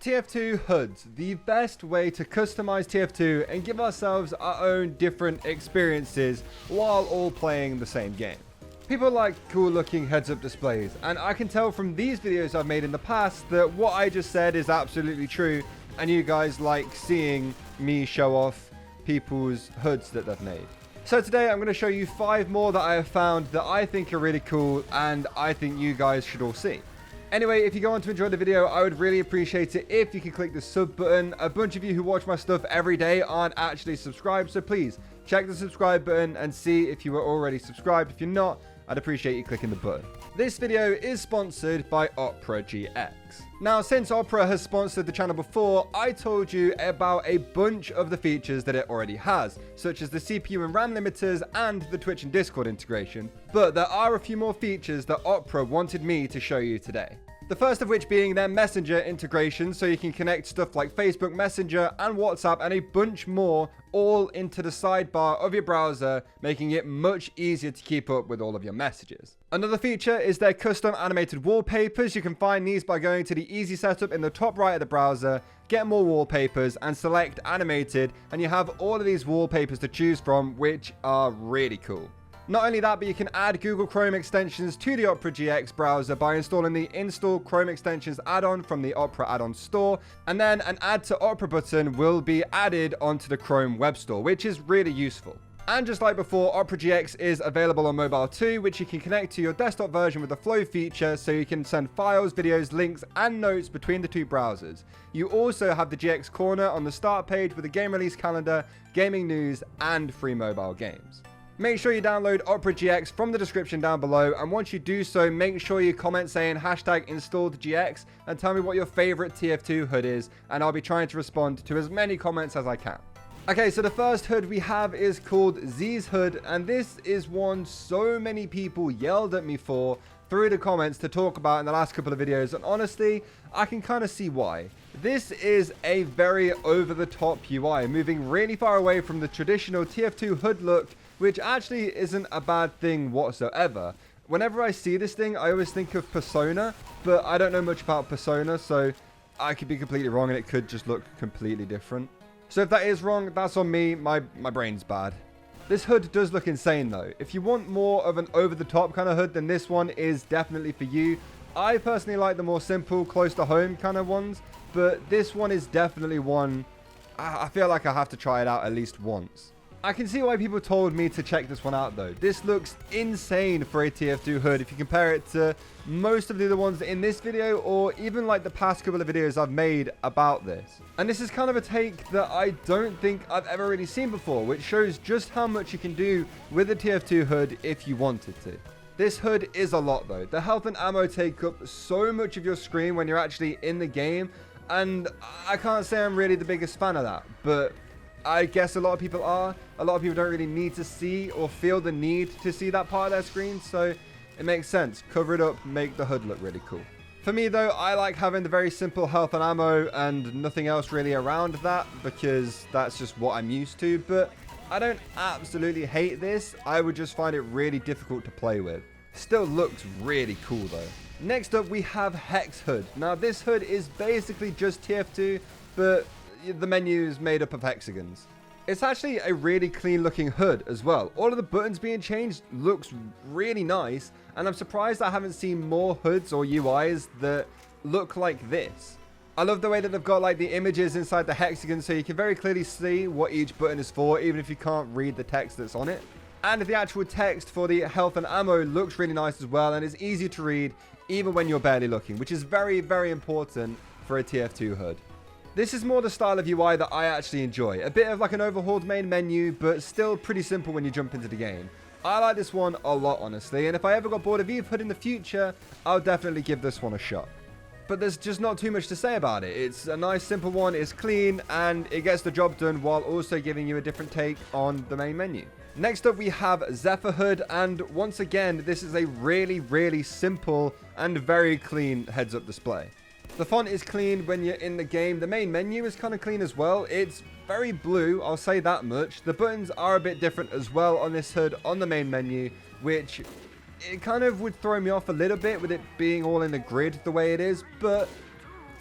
TF2 Huds, the best way to customize TF2 and give ourselves our own different experiences while all playing the same game. People like cool looking heads up displays, and I can tell from these videos I've made in the past that what I just said is absolutely true, and you guys like seeing me show off people's hoods that they've made. So today I'm going to show you 5 more that I have found that I think are really cool and I think you guys should all see. Anyway, if you go on to enjoy the video, I would really appreciate it if you could click the sub button. A bunch of you who watch my stuff every day aren't actually subscribed, so please check the subscribe button and see if you are already subscribed. If you're not, I'd appreciate you clicking the button. This video is sponsored by Opera GX. Now, since Opera has sponsored the channel before, I told you about a bunch of the features that it already has, such as the CPU and RAM limiters and the Twitch and Discord integration. But there are a few more features that Opera wanted me to show you today. The first of which being their Messenger integration, so you can connect stuff like Facebook Messenger and WhatsApp and a bunch more all into the sidebar of your browser, making it much easier to keep up with all of your messages. Another feature is their custom animated wallpapers. You can find these by going to the easy setup in the top right of the browser, get more wallpapers and select animated, and you have all of these wallpapers to choose from, which are really cool. Not only that, but you can add Google Chrome extensions to the Opera GX browser by installing the Install Chrome Extensions add-on from the Opera add-on store, and then an Add to Opera button will be added onto the Chrome web store, which is really useful. And just like before, Opera GX is available on mobile too, which you can connect to your desktop version with the Flow feature, so you can send files, videos, links, and notes between the two browsers. You also have the GX Corner on the start page with a game release calendar, gaming news, and free mobile games. Make sure you download Opera GX from the description down below, and once you do so, make sure you comment saying #InstalledGX and tell me what your favorite TF2 hood is, and I'll be trying to respond to as many comments as I can. Okay, so the first hood we have is called Z's Hood, and this is one so many people yelled at me for through the comments to talk about in the last couple of videos, and honestly, I can kind of see why. This is a very over-the-top UI, moving really far away from the traditional TF2 hood look, which actually isn't a bad thing whatsoever. Whenever I see this thing, I always think of Persona, but I don't know much about Persona, so I could be completely wrong and it could just look completely different. So if that is wrong, that's on me. My brain's bad. This hood does look insane though. If you want more of an over-the-top kind of hood, then this one is definitely for you. I personally like the more simple, close to home kind of ones, but this one is definitely one I feel like I have to try it out at least once. I can see why people told me to check this one out though. This looks insane for a TF2 hood if you compare it to most of the other ones in this video, or even like the past couple of videos I've made about this. And this is kind of a take that I don't think I've ever really seen before, which shows just how much you can do with a TF2 hood if you wanted to. This hood is a lot though. The health and ammo take up so much of your screen when you're actually in the game, and I can't say I'm really the biggest fan of that, but I guess a lot of people are. A lot of people don't really need to see or feel the need to see that part of their screen, so it makes sense. Cover it up, make the hood look really cool. For me though, I like having the very simple health and ammo and nothing else really around that, because that's just what I'm used to, but I don't absolutely hate this. I would just find it really difficult to play with. Still looks really cool though. Next up we have Hex Hood. Now this hood is basically just TF2, but the menu is made up of hexagons. It's actually a really clean looking hood as well. All of the buttons being changed looks really nice, and I'm surprised I haven't seen more hoods or UIs that look like this. I love the way that they've got like the images inside the hexagon, so you can very clearly see what each button is for, even if you can't read the text that's on it. And the actual text for the health and ammo looks really nice as well, and is easy to read even when you're barely looking, which is very, very important for a TF2 hood. This is more the style of UI that I actually enjoy. A bit of like an overhauled main menu, but still pretty simple when you jump into the game. I like this one a lot, honestly, and if I ever got bored of Eve Hood in the future, I'll definitely give this one a shot. But there's just not too much to say about it. It's a nice simple one, it's clean, and it gets the job done while also giving you a different take on the main menu. Next up we have Zephyr Hood, and once again, this is a really, really simple and very clean heads-up display. The font is clean when you're in the game. The main menu is kind of clean as well. It's very blue, I'll say that much. The buttons are a bit different as well on this hood on the main menu, which it kind of would throw me off a little bit with it being all in the grid the way it is, but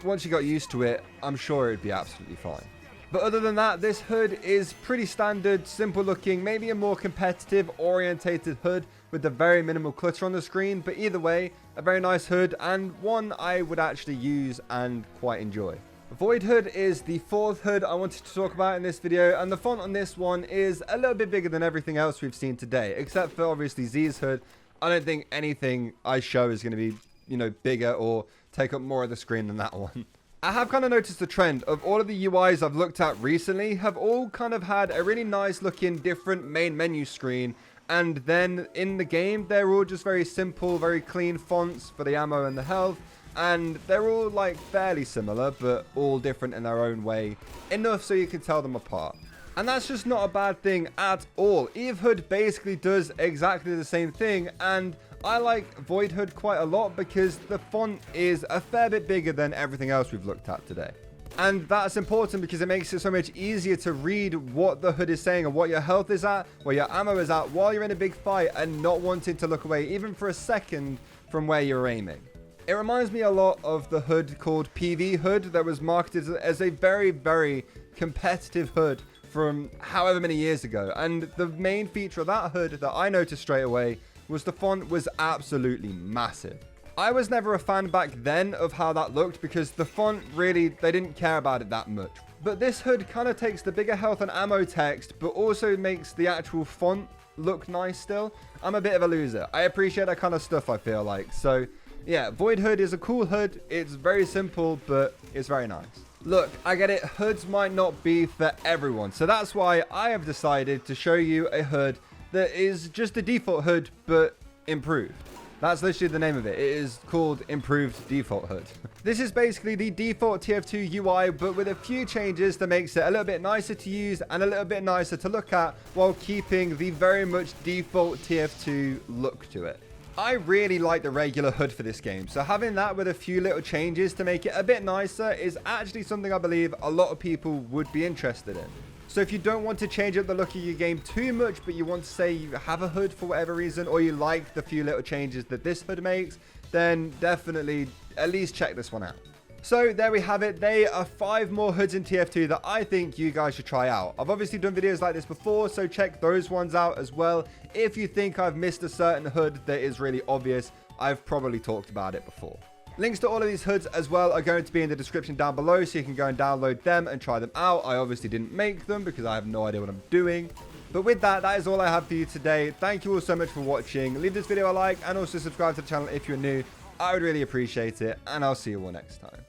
once you got used to it, I'm sure it'd be absolutely fine. But other than that, this hood is pretty standard, simple looking, maybe a more competitive orientated hood with a very minimal clutter on the screen. But either way, a very nice hood and one I would actually use and quite enjoy. Void Hood is the fourth hood I wanted to talk about in this video, and the font on this one is a little bit bigger than everything else we've seen today, except for obviously Z's hood. I don't think anything I show is going to be, bigger or take up more of the screen than that one. I have kind of noticed the trend of all of the UIs I've looked at recently have all kind of had a really nice looking different main menu screen, and then in the game they're all just very simple, very clean fonts for the ammo and the health. And they're all like fairly similar, but all different in their own way, enough so you can tell them apart. And that's just not a bad thing at all. Eve Hood basically does exactly the same thing, and I like Void Hood quite a lot because the font is a fair bit bigger than everything else we've looked at today. And that's important because it makes it so much easier to read what the hood is saying and what your health is at, where your ammo is at while you're in a big fight and not wanting to look away even for a second from where you're aiming. It reminds me a lot of the hood called PV Hood that was marketed as a very, very competitive hood from however many years ago. And the main feature of that hood that I noticed straight away was the font was absolutely massive. I was never a fan back then of how that looked because the font really, they didn't care about it that much. But this hood kind of takes the bigger health and ammo text, but also makes the actual font look nice still. I'm a bit of a loser. I appreciate that kind of stuff, I feel like. So yeah, Void Hood is a cool hood. It's very simple, but it's very nice. Look, I get it. Hoods might not be for everyone. So that's why I have decided to show you a hood that is just a default hood, but improved. That's literally the name of it. It is called Improved Default Hood. This is basically the default TF2 UI, but with a few changes that makes it a little bit nicer to use and a little bit nicer to look at while keeping the very much default TF2 look to it. I really like the regular hood for this game, so having that with a few little changes to make it a bit nicer is actually something I believe a lot of people would be interested in. So if you don't want to change up the look of your game too much, but you want to say you have a hood for whatever reason, or you like the few little changes that this hood makes, then definitely at least check this one out. So there we have it. They are 5 more hoods in TF2 that I think you guys should try out. I've obviously done videos like this before, so check those ones out as well. If you think I've missed a certain hood that is really obvious, I've probably talked about it before. Links to all of these hoods as well are going to be in the description down below, so you can go and download them and try them out. I obviously didn't make them because I have no idea what I'm doing. But with that, that is all I have for you today. Thank you all so much for watching. Leave this video a like and also subscribe to the channel if you're new. I would really appreciate it, and I'll see you all next time.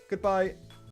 Goodbye.